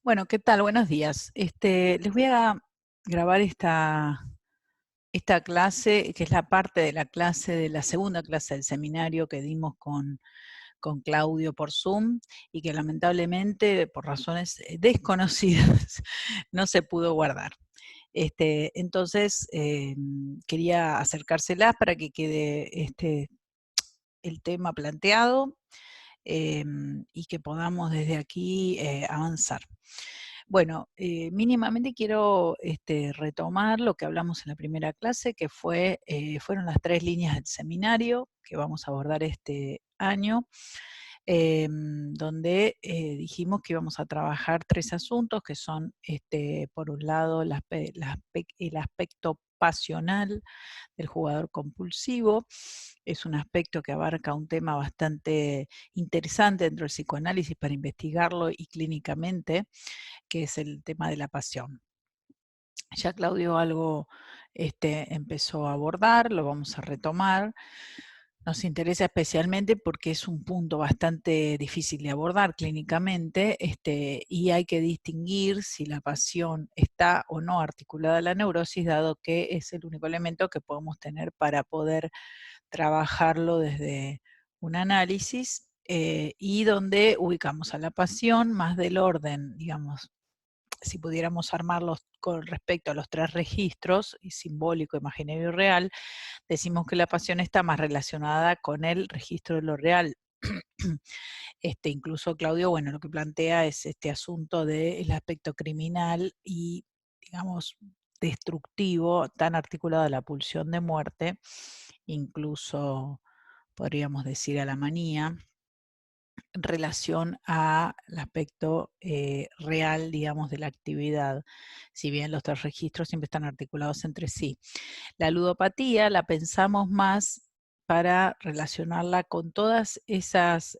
Bueno, ¿qué tal? Buenos días. Les voy a grabar esta clase, que es la parte de la clase de la segunda clase del seminario que dimos con Claudio por Zoom y que lamentablemente por razones desconocidas no se pudo guardar. Entonces, quería acercárselas para que quede el tema planteado y que podamos desde aquí avanzar. Bueno, mínimamente quiero retomar lo que hablamos en la primera clase, que fueron las 3 líneas del seminario que vamos a abordar este año, donde dijimos que íbamos a trabajar 3 asuntos, que son, por un lado, el aspecto pasional del jugador compulsivo. Es un aspecto que abarca un tema bastante interesante dentro del psicoanálisis para investigarlo y clínicamente, que es el tema de la pasión. Ya Claudio algo empezó a abordar, lo vamos a retomar. Nos interesa especialmente porque es un punto bastante difícil de abordar clínicamente, y hay que distinguir si la pasión está o no articulada a la neurosis, dado que es el único elemento que podemos tener para poder trabajarlo desde un análisis, y donde ubicamos a la pasión más del orden, digamos, si pudiéramos armarlos con respecto a los 3 registros, simbólico, imaginario y real, decimos que la pasión está más relacionada con el registro de lo real. Incluso Claudio, bueno, lo que plantea es este asunto del aspecto criminal y, digamos, destructivo, tan articulado a la pulsión de muerte, incluso podríamos decir a la manía, en relación al aspecto real, digamos, de la actividad, si bien los 3 registros siempre están articulados entre sí. La ludopatía la pensamos más para relacionarla con todas esas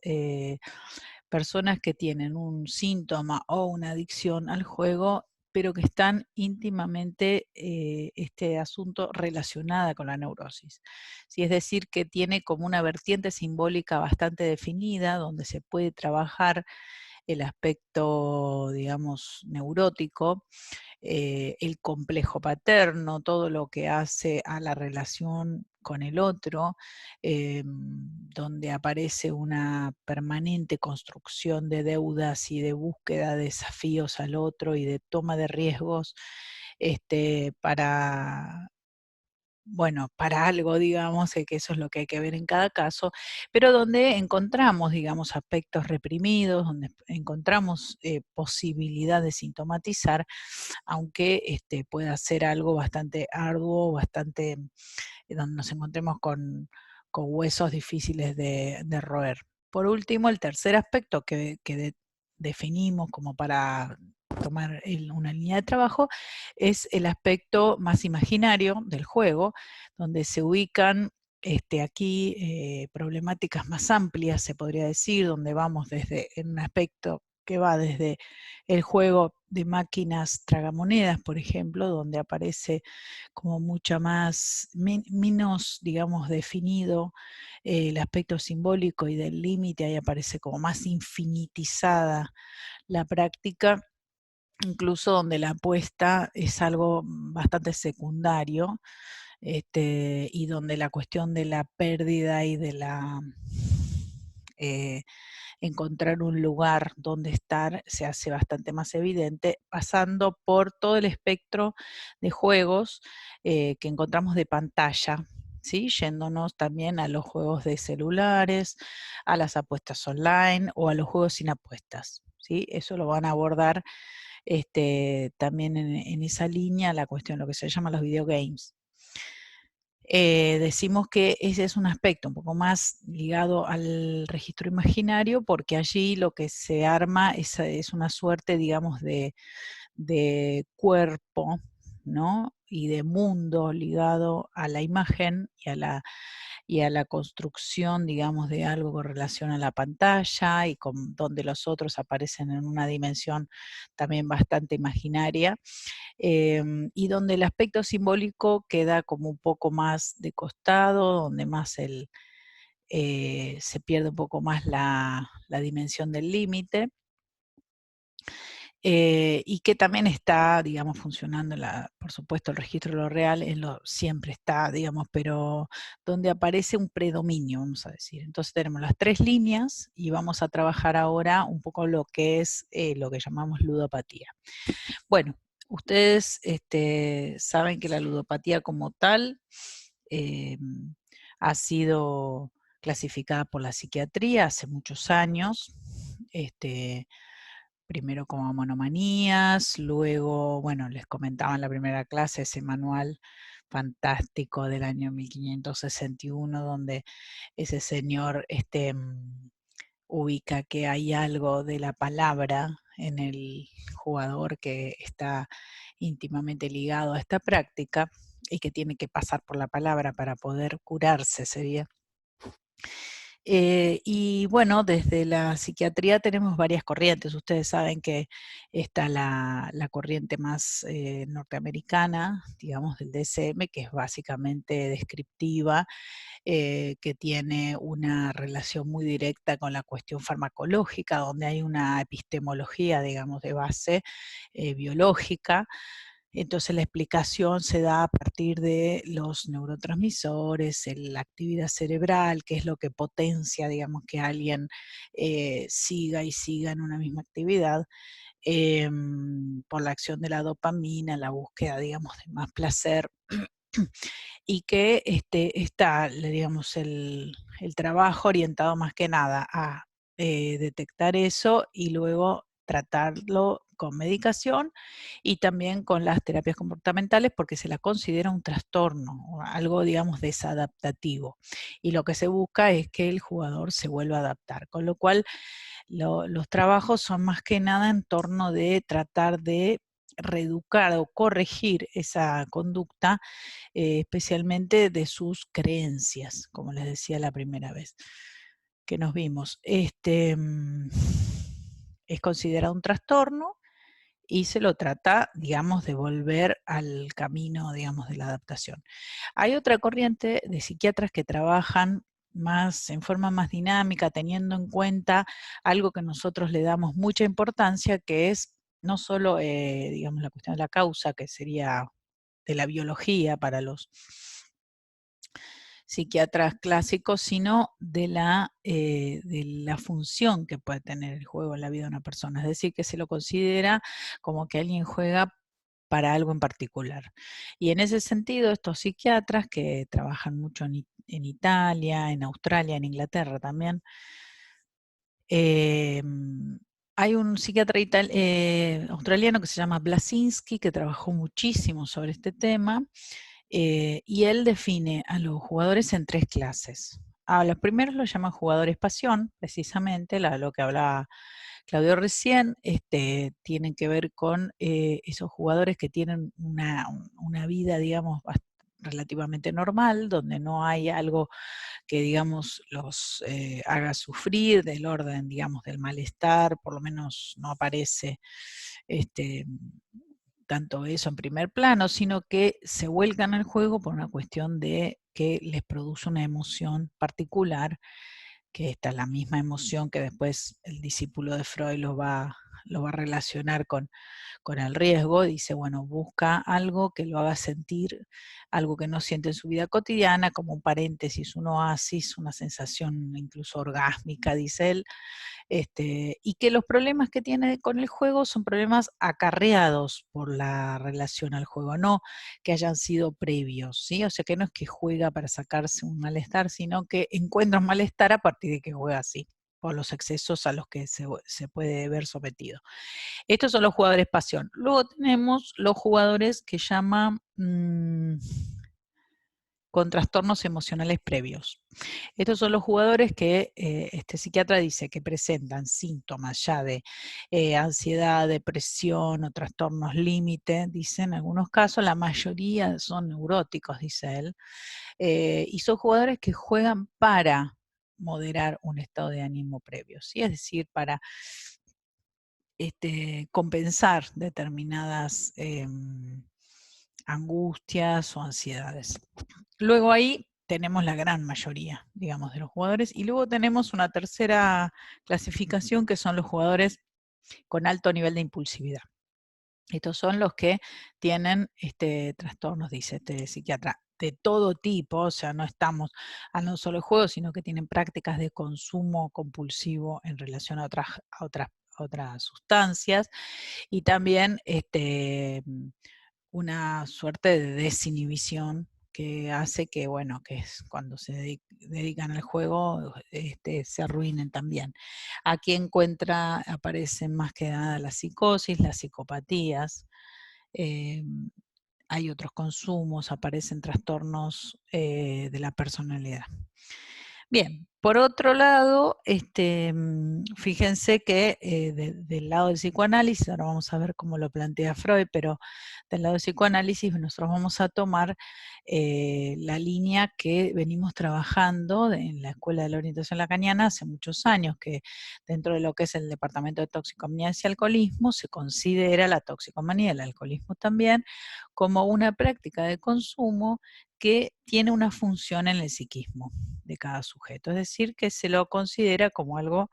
personas que tienen un síntoma o una adicción al juego, pero que están íntimamente este asunto relacionada con la neurosis. Sí, es decir, que tiene como una vertiente simbólica bastante definida, donde se puede trabajar el aspecto, digamos, neurótico, el complejo paterno, todo lo que hace a la relación con el otro, donde aparece una permanente construcción de deudas y de búsqueda de desafíos al otro y de toma de riesgos para, bueno, para algo, digamos, que eso es lo que hay que ver en cada caso, pero donde encontramos, digamos, aspectos reprimidos, donde encontramos posibilidad de sintomatizar, aunque pueda ser algo bastante arduo, bastante, donde nos encontremos con huesos difíciles de roer. Por último, el tercer aspecto que definimos como para tomar una línea de trabajo es el aspecto más imaginario del juego, donde se ubican aquí problemáticas más amplias, se podría decir, donde vamos desde un aspecto que va desde el juego de máquinas tragamonedas, por ejemplo, donde aparece como mucha más, menos, digamos, definido el aspecto simbólico y del límite, ahí aparece como más infinitizada la práctica, incluso donde la apuesta es algo bastante secundario, y donde la cuestión de la pérdida y de la encontrar un lugar donde estar se hace bastante más evidente, pasando por todo el espectro de juegos que encontramos de pantalla, ¿sí? Yéndonos también a los juegos de celulares, a las apuestas online o a los juegos sin apuestas, ¿sí? Eso lo van a abordar también en esa línea, la cuestión, lo que se llama los videogames. Decimos que ese es un aspecto un poco más ligado al registro imaginario, porque allí lo que se arma es una suerte, digamos, de cuerpo, ¿no? Y de mundo ligado a la imagen y a la construcción, digamos, de algo con relación a la pantalla y donde los otros aparecen en una dimensión también bastante imaginaria, y donde el aspecto simbólico queda como un poco más de costado, donde más se pierde un poco más la dimensión del límite. y que también está, digamos, funcionando, por supuesto, el registro de lo real siempre está, digamos, pero donde aparece un predominio, vamos a decir. Entonces tenemos las 3 líneas y vamos a trabajar ahora un poco lo que es lo que llamamos ludopatía. Bueno, ustedes saben que la ludopatía como tal ha sido clasificada por la psiquiatría hace muchos años. Primero como monomanías, luego, bueno, les comentaba en la primera clase ese manual fantástico del año 1561, donde ese señor ubica que hay algo de la palabra en el jugador que está íntimamente ligado a esta práctica y que tiene que pasar por la palabra para poder curarse, sería. Y bueno, desde la psiquiatría tenemos varias corrientes. Ustedes saben que está la corriente más norteamericana, digamos, del DSM, que es básicamente descriptiva, que tiene una relación muy directa con la cuestión farmacológica, donde hay una epistemología, digamos, de base biológica. Entonces la explicación se da a partir de los neurotransmisores, la actividad cerebral, que es lo que potencia, digamos, que alguien siga y siga en una misma actividad, por la acción de la dopamina, la búsqueda, digamos, de más placer, y que está, digamos, el trabajo orientado más que nada a detectar eso y luego tratarlo con medicación y también con las terapias comportamentales porque se la considera un trastorno, o algo, digamos, desadaptativo. Y lo que se busca es que el jugador se vuelva a adaptar, con lo cual los trabajos son más que nada en torno de tratar de reeducar o corregir esa conducta, especialmente de sus creencias, como les decía la primera vez que nos vimos. Es considerado un trastorno y se lo trata, digamos, de volver al camino, digamos, de la adaptación. Hay otra corriente de psiquiatras que trabajan más en forma más dinámica, teniendo en cuenta algo que nosotros le damos mucha importancia, que es no solo, digamos, la cuestión de la causa, que sería de la biología para los psiquiatras clásicos, sino de la función que puede tener el juego en la vida de una persona. Es decir, que se lo considera como que alguien juega para algo en particular. Y en ese sentido, estos psiquiatras que trabajan mucho en Italia, en Australia, en Inglaterra también, hay un psiquiatra australiano que se llama Blasinski, que trabajó muchísimo sobre este tema, y él define a los jugadores en 3 clases. A los primeros los llaman jugadores pasión, precisamente, lo que hablaba Claudio recién, tienen que ver con esos jugadores que tienen una vida, digamos, relativamente normal, donde no hay algo que, digamos, los haga sufrir del orden, digamos, del malestar, por lo menos no aparece este, tanto eso en primer plano, sino que se vuelcan al juego por una cuestión de que les produce una emoción particular, que esta es la misma emoción que después el discípulo de Freud lo va a relacionar con el riesgo. Dice, bueno, busca algo que lo haga sentir, algo que no siente en su vida cotidiana, como un paréntesis, un oasis, una sensación incluso orgásmica, dice él, y que los problemas que tiene con el juego son problemas acarreados por la relación al juego, no que hayan sido previos, ¿sí? O sea que no es que juega para sacarse un malestar, sino que encuentra un malestar a partir de que juega así, por los excesos a los que se puede ver sometido. Estos son los jugadores pasión. Luego tenemos los jugadores que llaman con trastornos emocionales previos. Estos son los jugadores que este psiquiatra dice que presentan síntomas ya de ansiedad, depresión o trastornos límite, dice en algunos casos, la mayoría son neuróticos, dice él, y son jugadores que juegan para moderar un estado de ánimo previo, ¿sí? Es decir, para compensar determinadas angustias o ansiedades. Luego ahí tenemos la gran mayoría, digamos, de los jugadores, y luego tenemos una tercera clasificación que son los jugadores con alto nivel de impulsividad. Estos son los que tienen trastornos, dice este psiquiatra, de todo tipo, o sea, no estamos hablando solo de juegos, sino que tienen prácticas de consumo compulsivo en relación a otras sustancias y también una suerte de desinhibición que hace que, bueno, que es cuando se dedican al juego, se arruinen también. Aquí aparecen más que nada la psicosis, las psicopatías, hay otros consumos, aparecen trastornos de la personalidad. Bien, por otro lado, fíjense que del lado del psicoanálisis, ahora vamos a ver cómo lo plantea Freud, pero del lado del psicoanálisis nosotros vamos a tomar la línea que venimos trabajando en la Escuela de la Orientación Lacaniana hace muchos años, que dentro de lo que es el Departamento de Toxicomanía y Alcoholismo se considera la toxicomanía, el alcoholismo también, como una práctica de consumo que tiene una función en el psiquismo de cada sujeto, es decir, que se lo considera como algo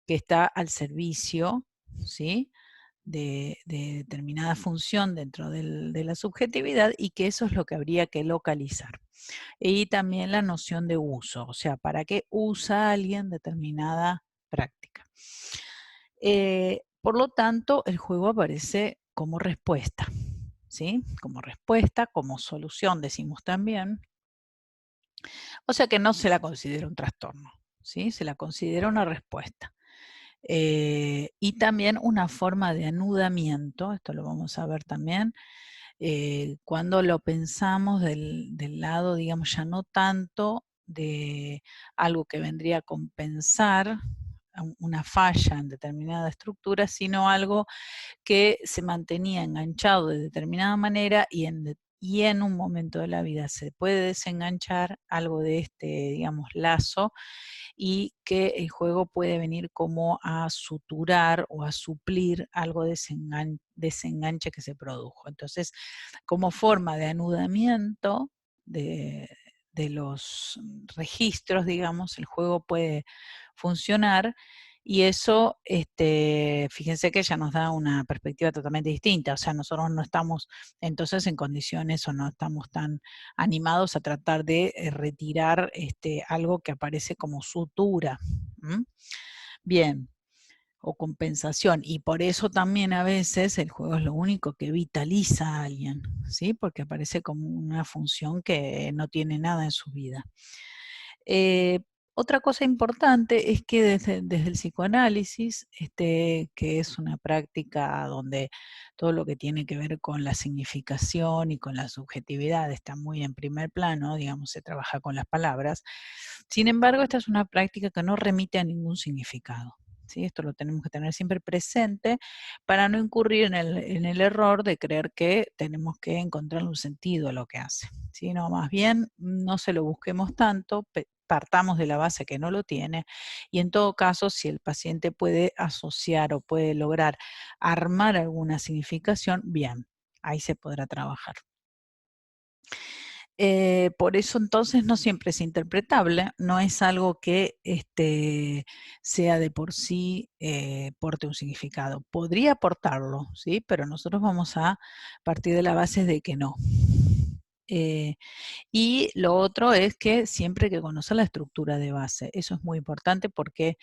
que está al servicio, ¿sí?, de determinada función dentro de la subjetividad y que eso es lo que habría que localizar. Y también la noción de uso, o sea, ¿para qué usa alguien determinada práctica? Por lo tanto, el juego aparece como respuesta, ¿sí? Como respuesta, como solución, decimos también. O sea que no se la considera un trastorno, ¿sí? Se la considera una respuesta. Y también una forma de anudamiento, esto lo vamos a ver también, cuando lo pensamos del lado, digamos, ya no tanto de algo que vendría a compensar una falla en determinada estructura, sino algo que se mantenía enganchado de determinada manera y en un momento de la vida se puede desenganchar algo de digamos, lazo y que el juego puede venir como a suturar o a suplir algo de desenganche que se produjo. Entonces, como forma de anudamiento de los registros, digamos, el juego puede funcionar y eso, fíjense que ya nos da una perspectiva totalmente distinta, o sea, nosotros no estamos entonces en condiciones o no estamos tan animados a tratar de retirar algo que aparece como sutura. Bien, o compensación, y por eso también a veces el juego es lo único que vitaliza a alguien, ¿sí? Porque aparece como una función que no tiene nada en su vida. Otra cosa importante es que desde el psicoanálisis, que es una práctica donde todo lo que tiene que ver con la significación y con la subjetividad está muy en primer plano, digamos, se trabaja con las palabras. Sin embargo, esta es una práctica que no remite a ningún significado. ¿Sí? Esto lo tenemos que tener siempre presente para no incurrir en el error de creer que tenemos que encontrar un sentido a lo que hace. ¿Sí? No, más bien no se lo busquemos tanto, partamos de la base que no lo tiene y en todo caso si el paciente puede asociar o puede lograr armar alguna significación, bien, ahí se podrá trabajar. Por eso entonces no siempre es interpretable, no es algo que sea de por sí porte un significado. Podría aportarlo, ¿sí? Pero nosotros vamos a partir de la base de que no. Y lo otro es que siempre hay que conocer la estructura de base. Eso es muy importante porque,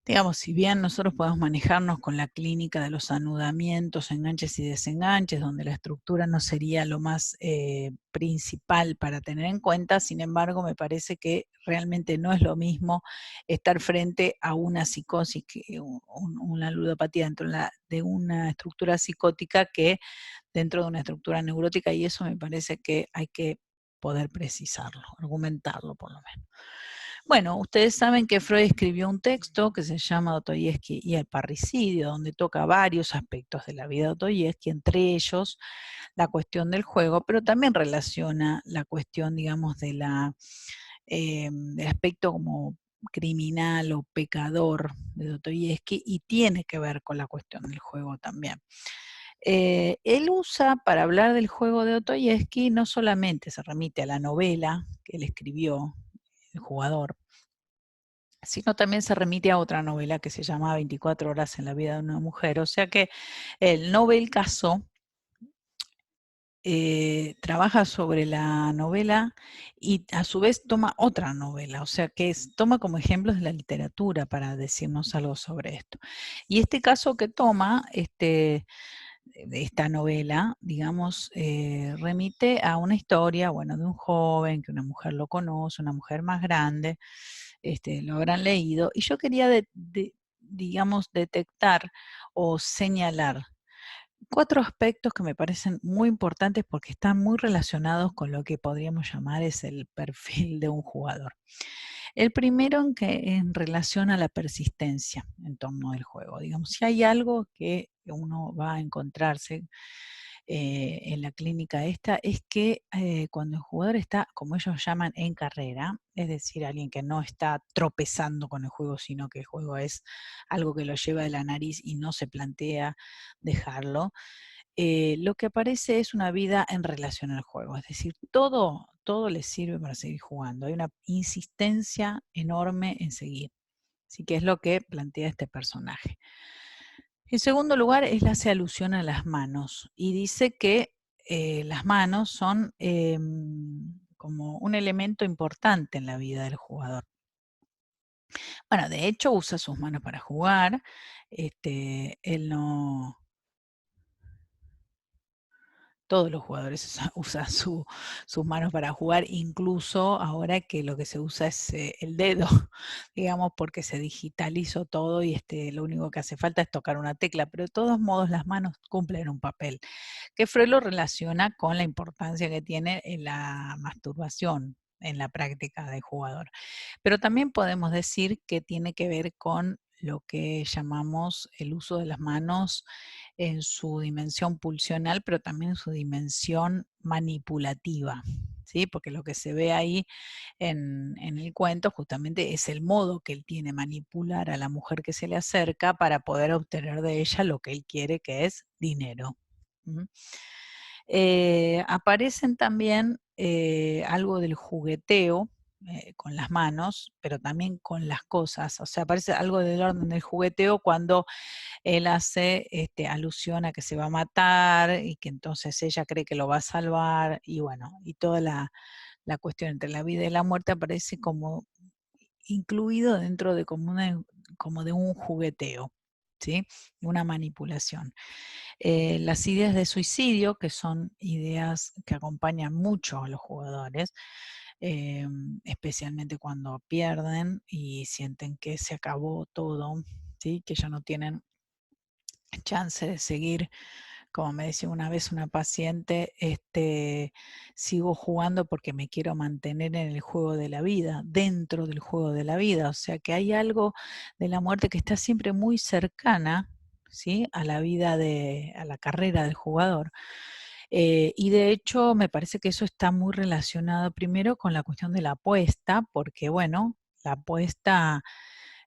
digamos, si bien nosotros podemos manejarnos con la clínica de los anudamientos, enganches y desenganches, donde la estructura no sería lo más principal para tener en cuenta, sin embargo, me parece que realmente no es lo mismo estar frente a una psicosis, una ludopatía dentro de una estructura psicótica que dentro de una estructura neurótica, y eso me parece que hay que poder precisarlo, argumentarlo por lo menos. Bueno, ustedes saben que Freud escribió un texto que se llama Dostoyevsky y el parricidio, donde toca varios aspectos de la vida de Dostoyevsky, entre ellos la cuestión del juego, pero también relaciona la cuestión, digamos, del aspecto como criminal o pecador de Dostoyevsky y tiene que ver con la cuestión del juego también. Él usa para hablar del juego de Dostoyevsky, no solamente se remite a la novela que él escribió, El jugador, sino también se remite a otra novela que se llama 24 horas en la vida de una mujer. O sea que el Nobel Caso trabaja sobre la novela y a su vez toma otra novela, o sea que toma como ejemplos de la literatura para decirnos algo sobre esto. Y este caso que toma, de esta novela, digamos, remite a una historia, bueno, de un joven, que una mujer lo conoce, una mujer más grande, lo habrán leído, y yo quería, digamos, detectar o señalar 4 aspectos que me parecen muy importantes porque están muy relacionados con lo que podríamos llamar es el perfil de un jugador. El primero en relación a la persistencia en torno del juego. Digamos, si hay algo que uno va a encontrarse en la clínica esta, es que cuando el jugador está, como ellos llaman, en carrera, es decir, alguien que no está tropezando con el juego, sino que el juego es algo que lo lleva de la nariz y no se plantea dejarlo, lo que aparece es una vida en relación al juego, es decir, todo les sirve para seguir jugando. Hay una insistencia enorme en seguir. Así que es lo que plantea este personaje. En segundo lugar, él hace alusión a las manos y dice que las manos son como un elemento importante en la vida del jugador. Bueno, de hecho usa sus manos para jugar. Él no, todos los jugadores usan sus manos para jugar, incluso ahora que lo que se usa es el dedo, digamos, porque se digitalizó todo y lo único que hace falta es tocar una tecla, pero de todos modos las manos cumplen un papel, que Freud lo relaciona con la importancia que tiene en la masturbación en la práctica del jugador. Pero también podemos decir que tiene que ver con lo que llamamos el uso de las manos en su dimensión pulsional, pero también en su dimensión manipulativa, ¿sí? Porque lo que se ve ahí en el cuento justamente es el modo que él tiene manipular a la mujer que se le acerca para poder obtener de ella lo que él quiere, que es dinero. ¿Mm? Aparecen también algo del jugueteo con las manos, pero también con las cosas. O sea, aparece algo del orden del jugueteo cuando él hace alusión a que se va a matar y que entonces ella cree que lo va a salvar y bueno, y toda la cuestión entre la vida y la muerte aparece como incluido dentro de como de un jugueteo, ¿sí? Una manipulación. Las ideas de suicidio, que son ideas que acompañan mucho a los jugadores, especialmente cuando pierden y sienten que se acabó todo, ¿sí? Que ya no tienen chance de seguir. Como me decía una vez una paciente, sigo jugando porque me quiero mantener en el juego de la vida, dentro del juego de la vida. O sea que hay algo de la muerte que está siempre muy cercana, ¿sí? A la vida a la carrera del jugador. Y de hecho me parece que eso está muy relacionado primero con la cuestión de la apuesta, porque bueno, la apuesta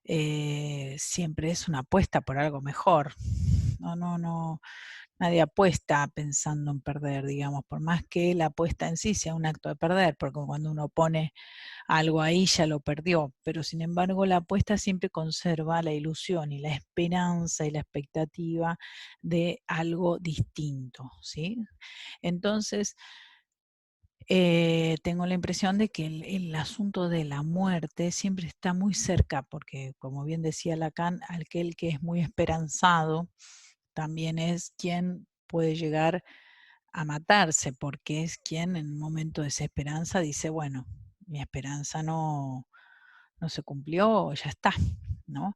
siempre es una apuesta por algo mejor. No, nadie apuesta pensando en perder, digamos, por más que la apuesta en sí sea un acto de perder, porque cuando uno pone algo ahí ya lo perdió, pero sin embargo la apuesta siempre conserva la ilusión y la esperanza y la expectativa de algo distinto, ¿sí? Entonces, tengo la impresión de que el asunto de la muerte siempre está muy cerca, porque como bien decía Lacan, aquel que es muy esperanzado también es quien puede llegar a matarse, porque es quien en un momento de desesperanza dice, bueno, mi esperanza no se cumplió, ya está, ¿no?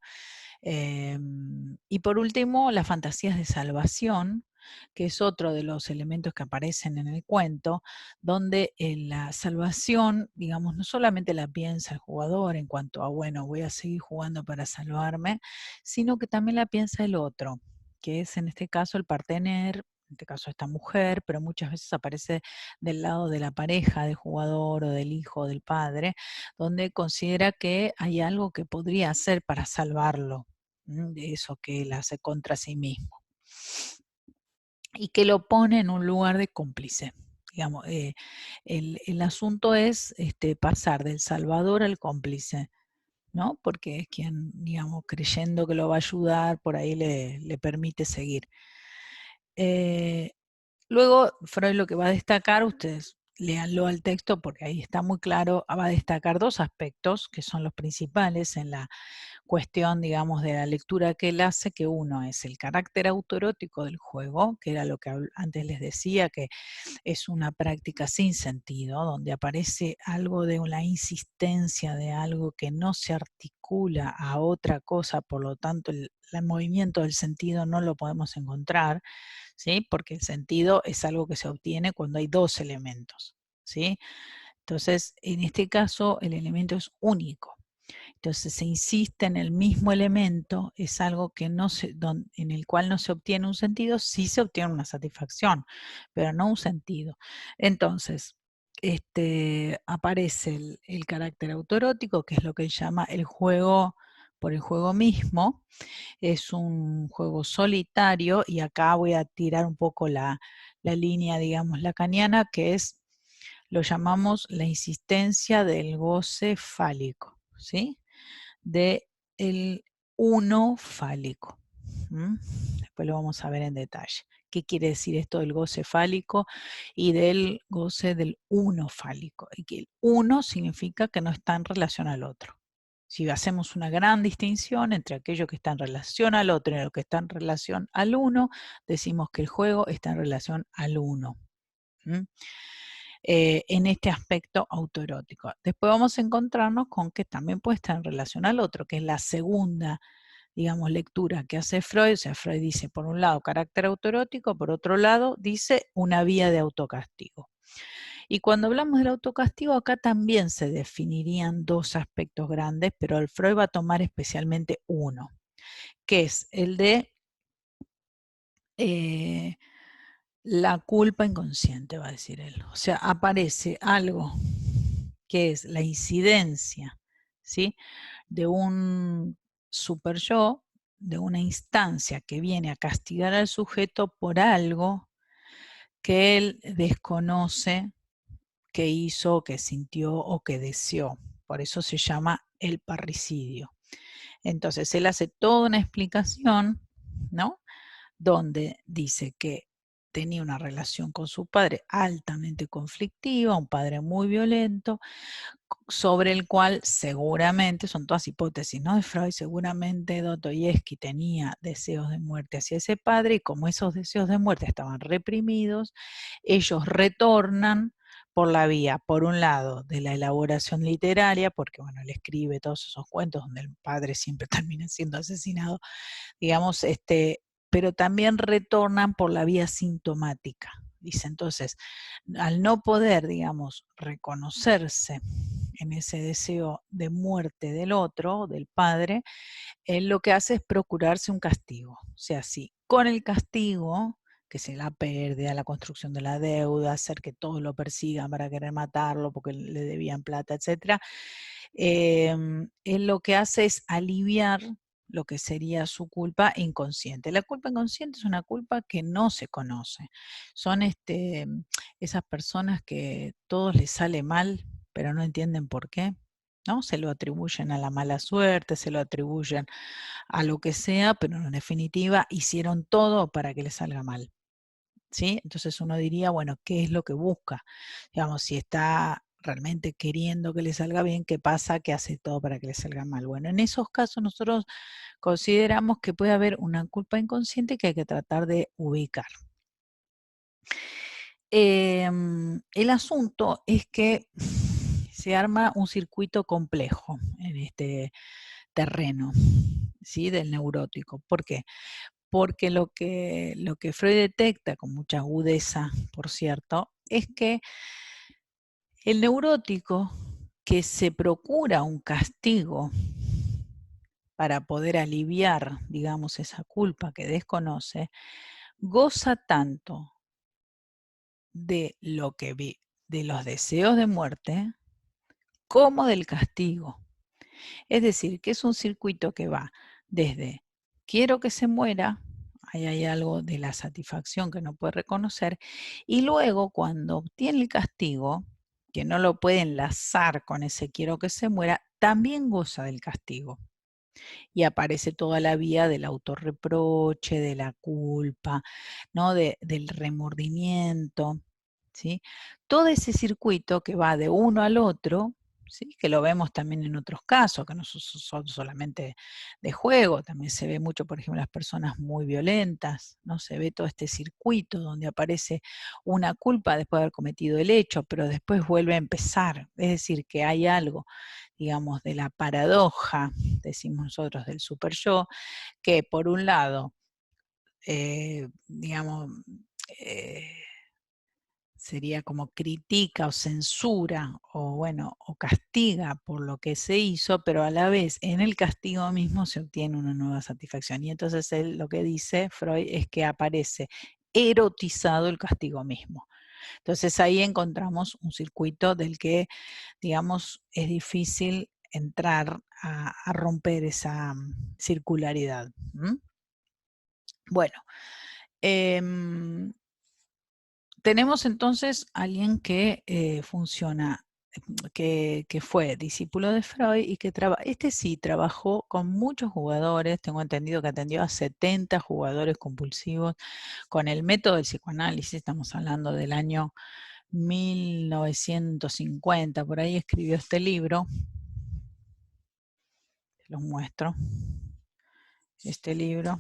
Y por último, las fantasías de salvación, que es otro de los elementos que aparecen en el cuento, donde la salvación, digamos, no solamente la piensa el jugador en cuanto a, bueno, voy a seguir jugando para salvarme, sino que también la piensa el otro, que es en este caso el partener, en este caso esta mujer, pero muchas veces aparece del lado de la pareja del jugador o del hijo o del padre, donde considera que hay algo que podría hacer para salvarlo de eso que él hace contra sí mismo y que lo pone en un lugar de cómplice. Digamos, el asunto es pasar del salvador al cómplice. ¿no? Porque es quien, digamos, creyendo que lo va a ayudar, por ahí le permite seguir. Luego, Freud lo que va a destacar, ustedes léanlo al texto porque ahí está muy claro, va a destacar dos aspectos que son los principales en la cuestión, digamos, de la lectura que él hace, que uno es el carácter autoerótico del juego, que era lo que antes les decía, que es una práctica sin sentido, donde aparece algo de una insistencia de algo que no se articula a otra cosa, por lo tanto el movimiento del sentido no lo podemos encontrar, ¿sí? Porque el sentido es algo que se obtiene cuando hay dos elementos, ¿sí? Entonces, en este caso, el elemento es único. Entonces se insiste en el mismo elemento, es algo que no se, en el cual no se obtiene un sentido, sí se obtiene una satisfacción, pero no un sentido. Entonces, aparece el carácter autoerótico, que es lo que él llama el juego por el juego mismo. Es un juego solitario y acá voy a tirar un poco la línea, digamos, lacaniana, que es, lo llamamos la insistencia del goce fálico, ¿sí? De el uno fálico. Después lo vamos a ver en detalle. ¿Qué quiere decir esto del goce fálico y del goce del uno fálico? Y que el uno significa que no está en relación al otro. Si hacemos una gran distinción entre aquello que está en relación al otro y lo que está en relación al uno, decimos que el juego está en relación al uno. En este aspecto autoerótico. Después vamos a encontrarnos con que también puede estar en relación al otro, que es la segunda, digamos, lectura que hace Freud. O sea, Freud dice, por un lado, carácter autoerótico, por otro lado, dice una vía de autocastigo. Y cuando hablamos del autocastigo, acá también se definirían dos aspectos grandes, pero el Freud va a tomar especialmente uno, que es el de la culpa inconsciente, va a decir él. O sea, aparece algo que es la incidencia, ¿sí? De un super yo, de una instancia que viene a castigar al sujeto por algo que él desconoce, que hizo, que sintió o que deseó. Por eso se llama el parricidio. Entonces, él hace toda una explicación, ¿no? Donde dice que tenía una relación con su padre altamente conflictiva, un padre muy violento, sobre el cual seguramente, son todas hipótesis, ¿no? De Freud, seguramente Dostoyevsky tenía deseos de muerte hacia ese padre y como esos deseos de muerte estaban reprimidos, ellos retornan por la vía, por un lado, de la elaboración literaria, porque bueno, él escribe todos esos cuentos donde el padre siempre termina siendo asesinado, digamos, pero también retornan por la vía sintomática. Dice entonces, al no poder, digamos, reconocerse en ese deseo de muerte del otro, del padre, él lo que hace es procurarse un castigo. O sea, sí, con el castigo, que es la pérdida, la construcción de la deuda, hacer que todos lo persigan para querer matarlo porque le debían plata, etc. Él lo que hace es aliviar lo que sería su culpa inconsciente. La culpa inconsciente es una culpa que no se conoce. Son esas personas que todo les sale mal, pero no entienden por qué, ¿no? Se lo atribuyen a la mala suerte, se lo atribuyen a lo que sea, pero en definitiva hicieron todo para que les salga mal, ¿sí? Entonces uno diría, bueno, ¿qué es lo que busca? Digamos, si está realmente queriendo que le salga bien, ¿qué pasa? Que hace todo para que le salga mal. Bueno, en esos casos nosotros consideramos que puede haber una culpa inconsciente que hay que tratar de ubicar. El asunto es que se arma un circuito complejo en este terreno, ¿sí? Del neurótico. ¿Por qué? Porque lo que Freud detecta con mucha agudeza, por cierto, es que el neurótico que se procura un castigo para poder aliviar, digamos, esa culpa que desconoce, goza tanto de lo que de los deseos de muerte como del castigo. Es decir, que es un circuito que va desde quiero que se muera, ahí hay algo de la satisfacción que no puede reconocer, y luego cuando obtiene el castigo, que no lo puede enlazar con ese quiero que se muera, también goza del castigo. Y aparece toda la vía del autorreproche, de la culpa, ¿no? Del remordimiento, ¿sí? Todo ese circuito que va de uno al otro, ¿sí? Que lo vemos también en otros casos, que no son solamente de juego, también se ve mucho, por ejemplo, las personas muy violentas, ¿no? Se ve todo este circuito donde aparece una culpa después de haber cometido el hecho, pero después vuelve a empezar, es decir, que hay algo, digamos, de la paradoja, decimos nosotros, del super yo, que por un lado, digamos, eh, sería como critica o censura o bueno, o castiga por lo que se hizo, pero a la vez en el castigo mismo se obtiene una nueva satisfacción. Y entonces él lo que dice Freud es que aparece erotizado el castigo mismo. Entonces ahí encontramos un circuito del que, digamos, es difícil entrar a romper esa circularidad. Bueno, em, tenemos entonces alguien que funciona, que fue discípulo de Freud y que este sí trabajó con muchos jugadores, tengo entendido que atendió a 70 jugadores compulsivos con el método del psicoanálisis, estamos hablando del año 1950, por ahí escribió este libro, los muestro, este libro.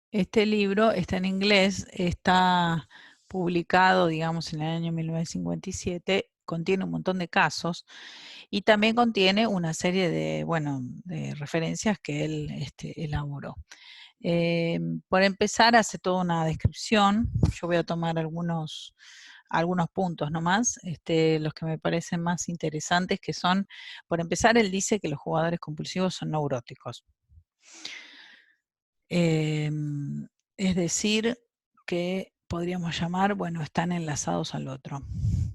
Este libro está en inglés, está publicado, digamos, en el año 1957, contiene un montón de casos y también contiene una serie de, bueno, de referencias que él elaboró. Por empezar, hace toda una descripción. Yo voy a tomar algunos puntos nomás, los que me parecen más interesantes, que son, por empezar, él dice que los jugadores compulsivos son neuróticos. Es decir, que podríamos llamar, bueno, están enlazados al otro.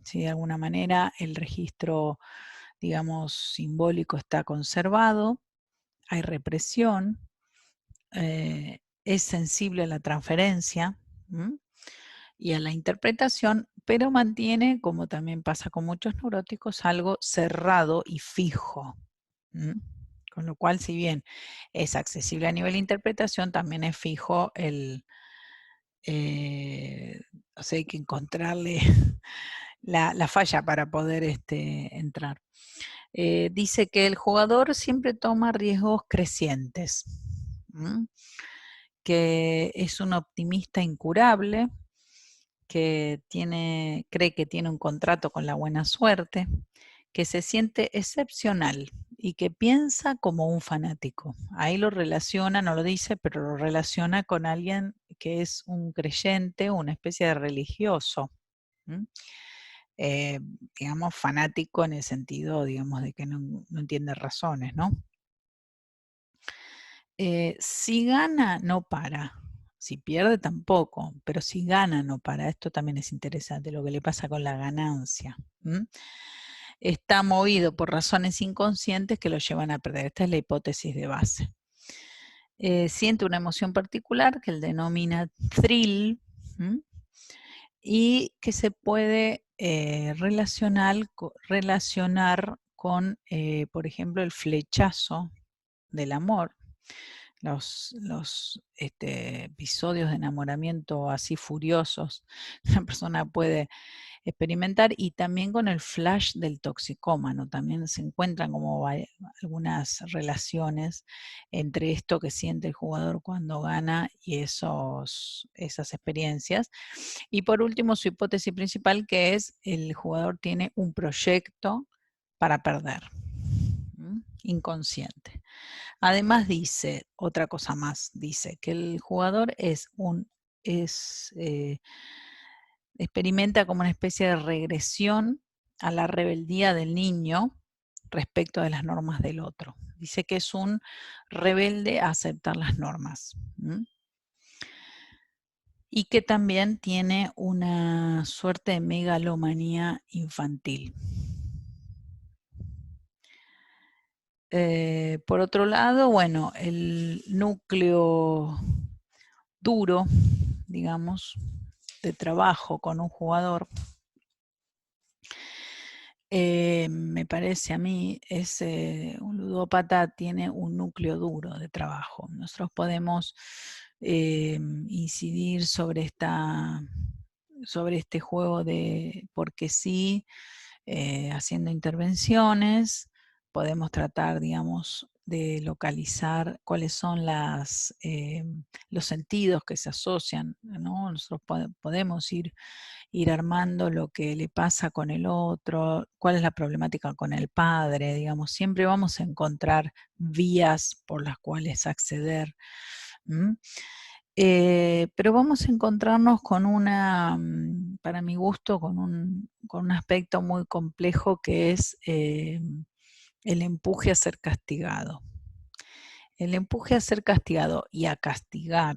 Si de alguna manera el registro, digamos, simbólico está conservado, hay represión, es sensible a la transferencia y a la interpretación, pero mantiene, como también pasa con muchos neuróticos, algo cerrado y fijo. Con lo cual, si bien es accesible a nivel de interpretación, también es fijo o sea, hay que encontrarle la falla para poder entrar. Dice que el jugador siempre toma riesgos crecientes, que es un optimista incurable, que cree que tiene un contrato con la buena suerte, que se siente excepcional y que piensa como un fanático. Ahí lo relaciona, no lo dice, pero lo relaciona con alguien que es un creyente, una especie de religioso. Digamos, fanático en el sentido, digamos, de que no entiende razones, ¿no? Si gana, no para. Si pierde, tampoco. Pero si gana, no para. Esto también es interesante, lo que le pasa con la ganancia. Está movido por razones inconscientes que lo llevan a perder. Esta es la hipótesis de base. Siente una emoción particular que él denomina thrill y que se puede relacionar con, por ejemplo, el flechazo del amor, los episodios de enamoramiento así furiosos que una persona puede experimentar, y también con el flash del toxicómano. También se encuentran como algunas relaciones entre esto que siente el jugador cuando gana y esas experiencias. Y por último, su hipótesis principal, que es el jugador tiene un proyecto para perder, inconsciente. Además dice, otra cosa más, dice que el jugador experimenta como una especie de regresión a la rebeldía del niño respecto de las normas del otro. Dice que es un rebelde a aceptar las normas. Y que también tiene una suerte de megalomanía infantil. Por otro lado, bueno, el núcleo duro, digamos, de trabajo con un jugador, me parece a mí, un ludópata tiene un núcleo duro de trabajo. Nosotros podemos incidir sobre este juego de porque sí, haciendo intervenciones, podemos tratar, digamos, de localizar cuáles son los sentidos que se asocian, ¿no? Nosotros podemos ir armando lo que le pasa con el otro, cuál es la problemática con el padre, digamos, siempre vamos a encontrar vías por las cuales acceder. Pero vamos a encontrarnos con para mi gusto, con un aspecto muy complejo que es el empuje a ser castigado. El empuje a ser castigado y a castigar,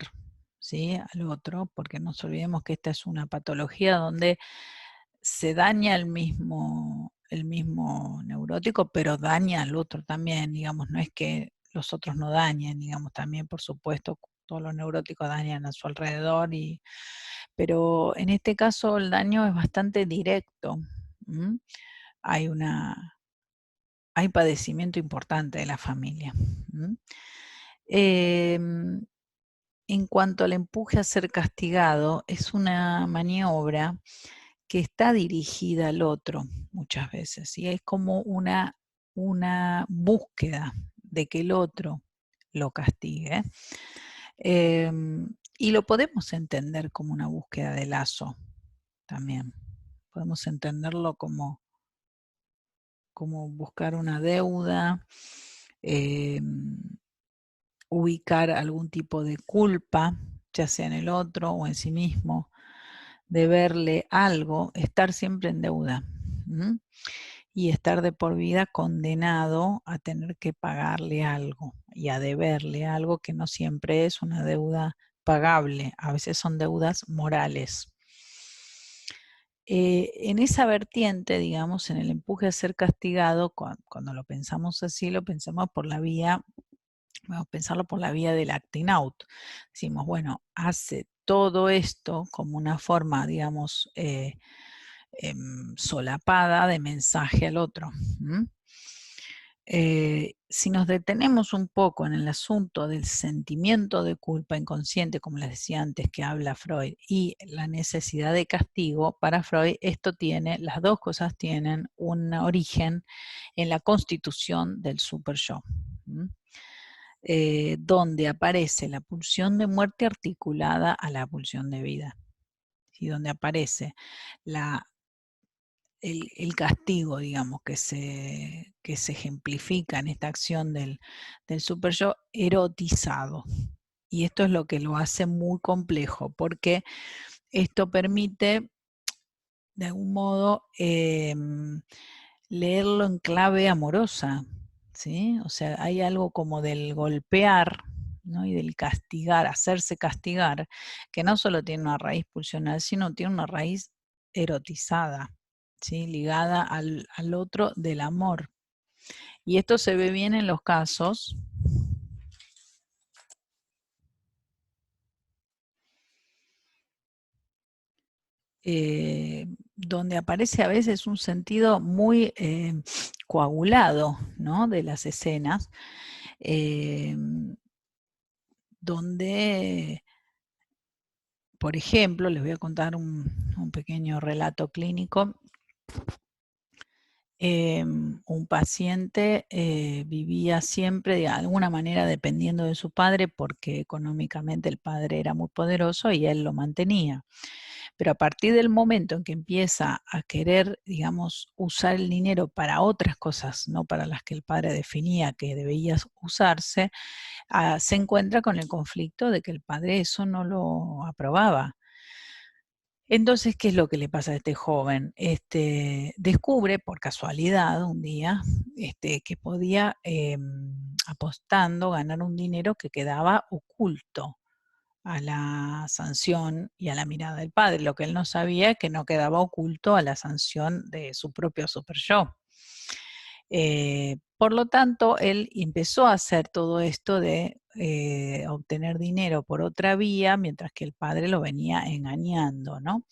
¿sí?, al otro, porque no nos olvidemos que esta es una patología donde se daña el mismo neurótico, pero daña al otro también, digamos, no es que los otros no dañen, digamos, también por supuesto todos los neuróticos dañan a su alrededor, pero en este caso el daño es bastante directo. Hay padecimiento importante de la familia. En cuanto al empuje a ser castigado, es una maniobra que está dirigida al otro muchas veces, y es como una búsqueda de que el otro lo castigue. Y lo podemos entender como una búsqueda de lazo también. Podemos entenderlo como buscar una deuda, ubicar algún tipo de culpa, ya sea en el otro o en sí mismo, deberle algo, estar siempre en deuda. Y estar de por vida condenado a tener que pagarle algo y a deberle algo que no siempre es una deuda pagable, a veces son deudas morales. En esa vertiente, digamos, en el empuje a ser castigado, cuando lo pensamos así, lo pensamos por la vía, vamos a pensarlo por la vía del acting out. Decimos, bueno, hace todo esto como una forma, digamos, solapada de mensaje al otro. Si nos detenemos un poco en el asunto del sentimiento de culpa inconsciente, como les decía antes que habla Freud, y la necesidad de castigo, para Freud las dos cosas tienen un origen en la constitución del super yo, donde aparece la pulsión de muerte articulada a la pulsión de vida, y donde aparece el castigo, digamos, que se ejemplifica en esta acción del super yo erotizado. Y esto es lo que lo hace muy complejo, porque esto permite, de algún modo, leerlo en clave amorosa, ¿sí? O sea, hay algo como del golpear, ¿no?, y del castigar, hacerse castigar, que no solo tiene una raíz pulsional, sino tiene una raíz erotizada, ¿sí?, ligada al otro del amor. Y esto se ve bien en los casos donde aparece a veces un sentido muy coagulado, ¿no?, de las escenas, donde, por ejemplo, les voy a contar un pequeño relato clínico. Un paciente vivía siempre de alguna manera dependiendo de su padre, porque económicamente el padre era muy poderoso y él lo mantenía. Pero a partir del momento en que empieza a querer, digamos, usar el dinero para otras cosas, no para las que el padre definía que debía usarse, se encuentra con el conflicto de que el padre eso no lo aprobaba. Entonces, ¿qué es lo que le pasa a este joven? Descubre por casualidad un día que podía, apostando, ganar un dinero que quedaba oculto a la sanción y a la mirada del padre. Lo que él no sabía es que no quedaba oculto a la sanción de su propio super yo. Por lo tanto, él empezó a hacer todo esto de obtener dinero por otra vía, mientras que el padre lo venía engañando, ¿no?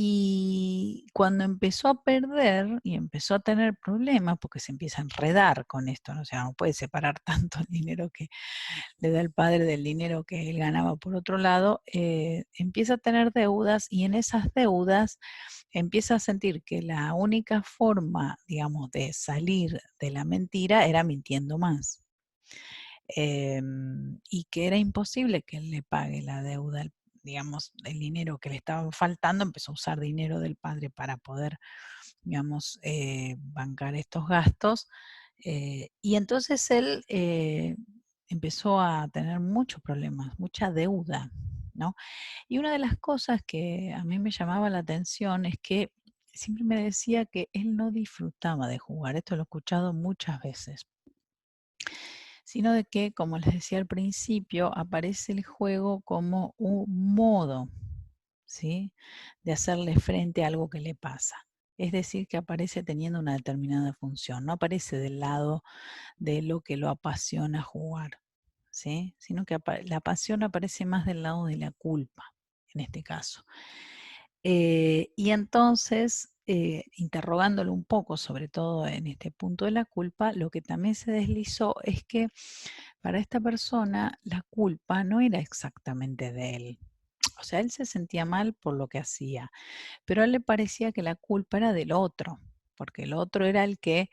Y cuando empezó a perder y empezó a tener problemas, porque se empieza a enredar con esto, ¿no? O sea, no puede separar tanto el dinero que le da el padre del dinero que él ganaba por otro lado, empieza a tener deudas y en esas deudas empieza a sentir que la única forma, digamos, de salir de la mentira era mintiendo más. Y que era imposible que él le pague la deuda, digamos, el dinero que le estaba faltando, empezó a usar dinero del padre para poder, digamos, bancar estos gastos. Y entonces él empezó a tener muchos problemas, mucha deuda, ¿no? Y una de las cosas que a mí me llamaba la atención es que siempre me decía que él no disfrutaba de jugar, esto lo he escuchado muchas veces, sino de que, como les decía al principio, aparece el juego como un modo, ¿sí?, de hacerle frente a algo que le pasa. Es decir, que aparece teniendo una determinada función, no aparece del lado de lo que lo apasiona jugar, ¿sí?, sino que la pasión aparece más del lado de la culpa, en este caso. Y entonces, interrogándolo un poco, sobre todo en este punto de la culpa, lo que también se deslizó es que para esta persona la culpa no era exactamente de él. O sea, él se sentía mal por lo que hacía, pero a él le parecía que la culpa era del otro, porque el otro era el que,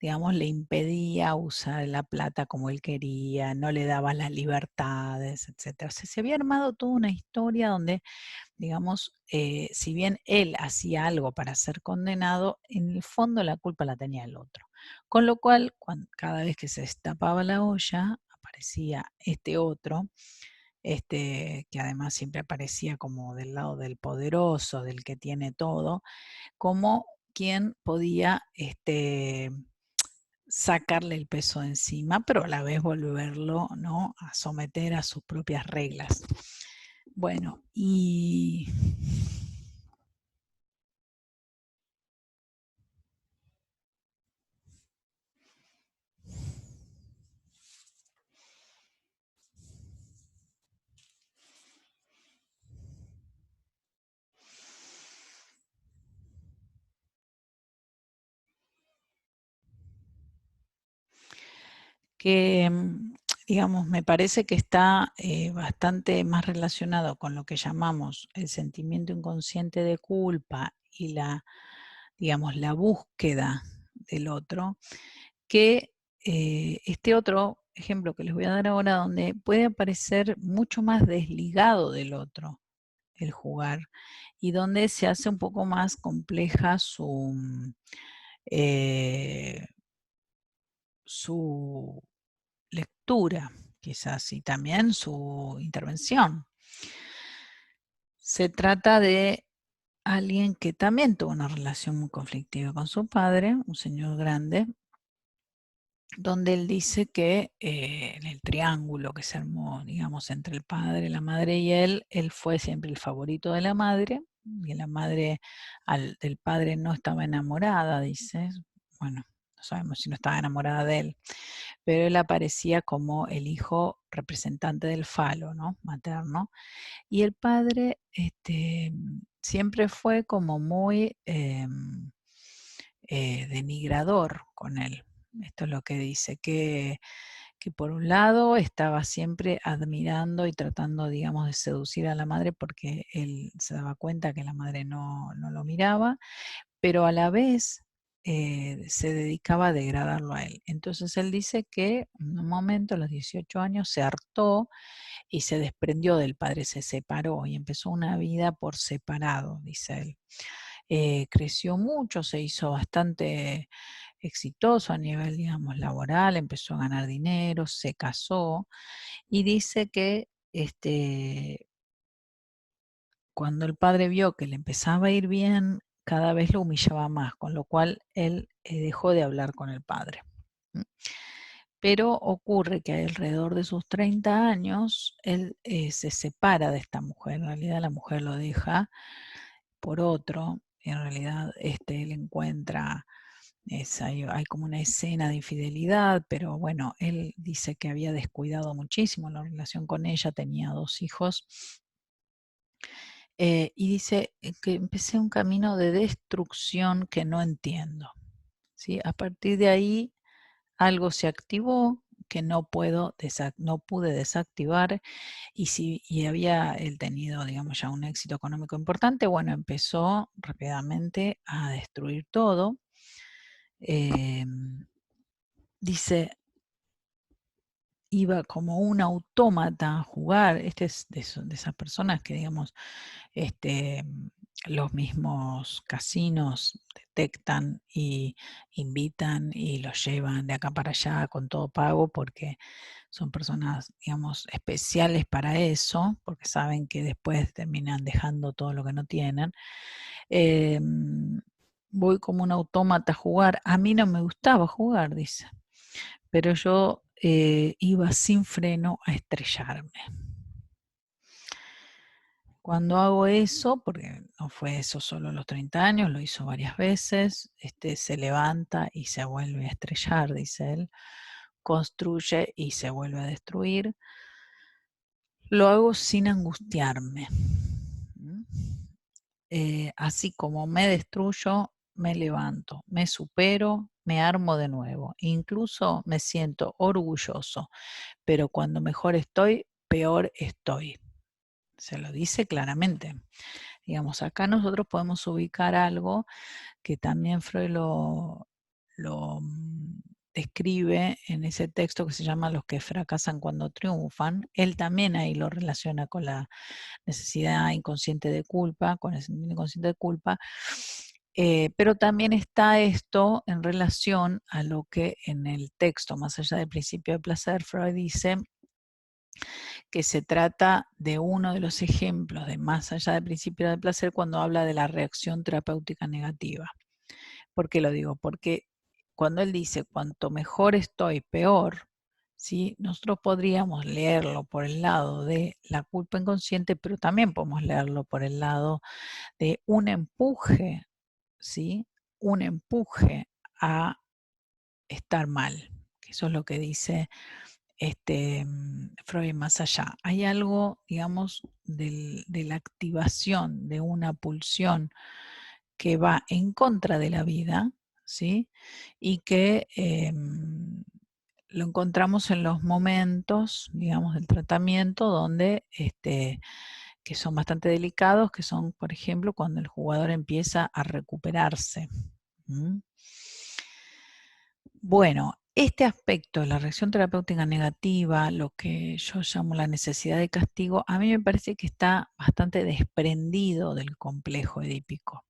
digamos, le impedía usar la plata como él quería, no le daba las libertades, etcétera. O sea, se había armado toda una historia donde, digamos, si bien él hacía algo para ser condenado, en el fondo la culpa la tenía el otro. Con lo cual, cada vez que se destapaba la olla, aparecía este otro, que además siempre aparecía como del lado del poderoso, del que tiene todo, como quien podía sacarle el peso de encima, pero a la vez volverlo, ¿no?, a someter a sus propias reglas. Bueno, y que, digamos, me parece que está bastante más relacionado con lo que llamamos el sentimiento inconsciente de culpa y la, digamos, la búsqueda del otro, que este otro ejemplo que les voy a dar ahora, donde puede aparecer mucho más desligado del otro el jugar y donde se hace un poco más compleja eh, su lectura, quizás, y también su intervención. Se trata de alguien que también tuvo una relación muy conflictiva con su padre, un señor grande, donde él dice que en el triángulo que se armó, digamos, entre el padre, la madre y él fue siempre el favorito de la madre, y la madre del padre no estaba enamorada, dice. Bueno, no sabemos si no estaba enamorada de él, pero él aparecía como el hijo representante del falo, ¿no?, materno. Y el padre siempre fue como muy denigrador con él. Esto es lo que dice, que por un lado estaba siempre admirando y tratando, digamos, de seducir a la madre porque él se daba cuenta que la madre no lo miraba, pero a la vez se dedicaba a degradarlo a él. Entonces él dice que en un momento, a los 18 años, se hartó y se desprendió del padre, se separó y empezó una vida por separado, dice él. Creció mucho, se hizo bastante exitoso a nivel, digamos, laboral, empezó a ganar dinero, se casó y dice que cuando el padre vio que le empezaba a ir bien, cada vez lo humillaba más, con lo cual él dejó de hablar con el padre. Pero ocurre que alrededor de sus 30 años, él se separa de esta mujer. En realidad la mujer lo deja por otro. En realidad él encuentra, hay como una escena de infidelidad, pero bueno, él dice que había descuidado muchísimo la relación con ella, tenía 2 hijos. Y dice que empecé un camino de destrucción que no entiendo, ¿sí? A partir de ahí algo se activó que no pude desactivar, y había él tenido, digamos, ya un éxito económico importante, bueno, empezó rápidamente a destruir todo. Dice, iba como un autómata a jugar. Este es de esas personas que, digamos, los mismos casinos detectan y invitan y los llevan de acá para allá con todo pago, porque son personas, digamos, especiales para eso, porque saben que después terminan dejando todo lo que no tienen. Voy como un autómata a jugar. A mí no me gustaba jugar, dice, pero yo iba sin freno a estrellarme. Cuando hago eso, porque no fue eso solo a los 30 años, lo hizo varias veces, se levanta y se vuelve a estrellar, dice él, construye y se vuelve a destruir. Lo hago sin angustiarme. Así como me destruyo, me levanto, me supero, me armo de nuevo. Incluso me siento orgulloso, pero cuando mejor estoy, peor estoy. Se lo dice claramente. Digamos, acá nosotros podemos ubicar algo que también Freud lo describe en ese texto que se llama Los que fracasan cuando triunfan. Él también ahí lo relaciona con la necesidad inconsciente de culpa, con el sentimiento inconsciente de culpa. Pero también está esto en relación a lo que en el texto, más allá del principio de placer, Freud dice que se trata de uno de los ejemplos de más allá del principio del placer cuando habla de la reacción terapéutica negativa. ¿Por qué lo digo? Porque cuando él dice cuanto mejor estoy, peor, ¿sí? Nosotros podríamos leerlo por el lado de la culpa inconsciente, pero también podemos leerlo por el lado de un empuje, ¿sí? Un empuje a estar mal, que eso es lo que dice Freud más allá. Hay algo, digamos, de la activación de una pulsión que va en contra de la vida, ¿sí? Y que lo encontramos en los momentos, digamos, del tratamiento donde, que son bastante delicados, que son, por ejemplo, cuando el jugador empieza a recuperarse. ¿Mm? Bueno, este aspecto, la reacción terapéutica negativa, lo que yo llamo la necesidad de castigo, a mí me parece que está bastante desprendido del complejo edípico.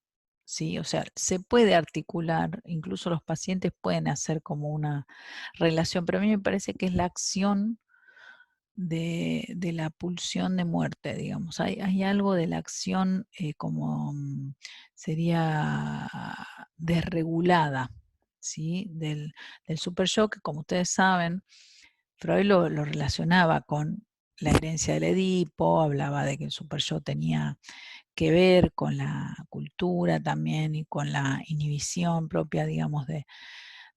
¿Sí? O sea, se puede articular, incluso los pacientes pueden hacer como una relación, pero a mí me parece que es la acción de la pulsión de muerte, digamos. Hay algo de la acción como sería desregulada, ¿sí? Del super yo, que como ustedes saben, Freud lo relacionaba con la herencia del Edipo, hablaba de que el super yo tenía que ver con la cultura también y con la inhibición propia, digamos, de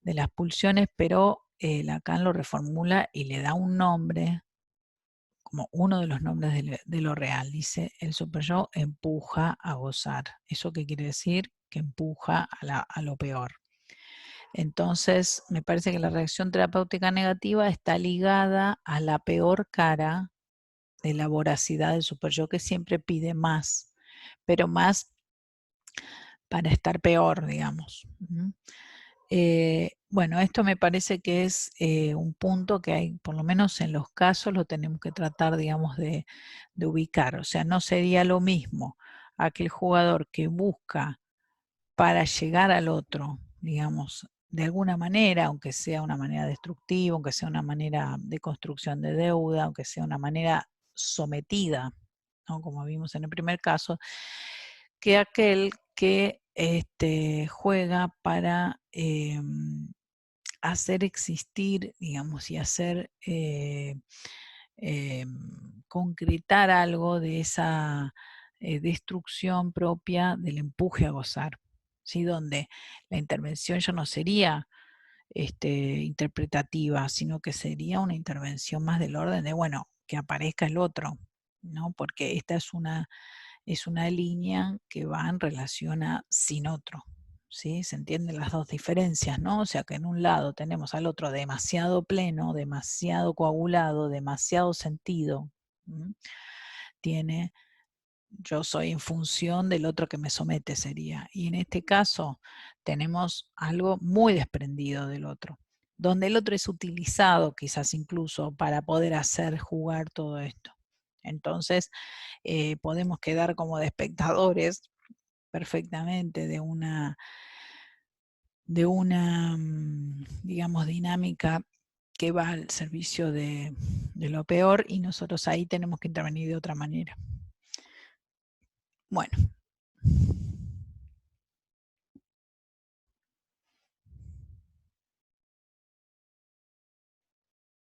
las pulsiones, pero Lacan lo reformula y le da un nombre como uno de los nombres de lo real. Dice, el superyo empuja a gozar. ¿Eso qué quiere decir? Que empuja a lo peor. Entonces, me parece que la reacción terapéutica negativa está ligada a la peor cara de la voracidad del superyo, que siempre pide más, pero más para estar peor, digamos. Bueno, esto me parece que es un punto que hay, por lo menos en los casos, lo tenemos que tratar, digamos, de ubicar. O sea, no sería lo mismo aquel jugador que busca para llegar al otro, digamos, de alguna manera, aunque sea una manera destructiva, aunque sea una manera de construcción de deuda, aunque sea una manera sometida, ¿no? Como vimos en el primer caso, que aquel que juega para hacer existir, digamos, y hacer concretar algo de esa destrucción propia del empuje a gozar. ¿sí? Donde la intervención ya no sería interpretativa, sino que sería una intervención más del orden de, bueno, que aparezca el otro, ¿no? Porque esta es una línea que va en relación a sin otro, ¿sí? Se entienden las dos diferencias, ¿no? O sea que en un lado tenemos al otro demasiado pleno, demasiado coagulado, demasiado sentido, ¿m? Tiene yo soy en función del otro que me somete sería. Y en este caso tenemos algo muy desprendido del otro, donde el otro es utilizado quizás incluso para poder hacer jugar todo esto. Entonces podemos quedar como de espectadores perfectamente de una digamos, dinámica que va al servicio de lo peor y nosotros ahí tenemos que intervenir de otra manera. Bueno.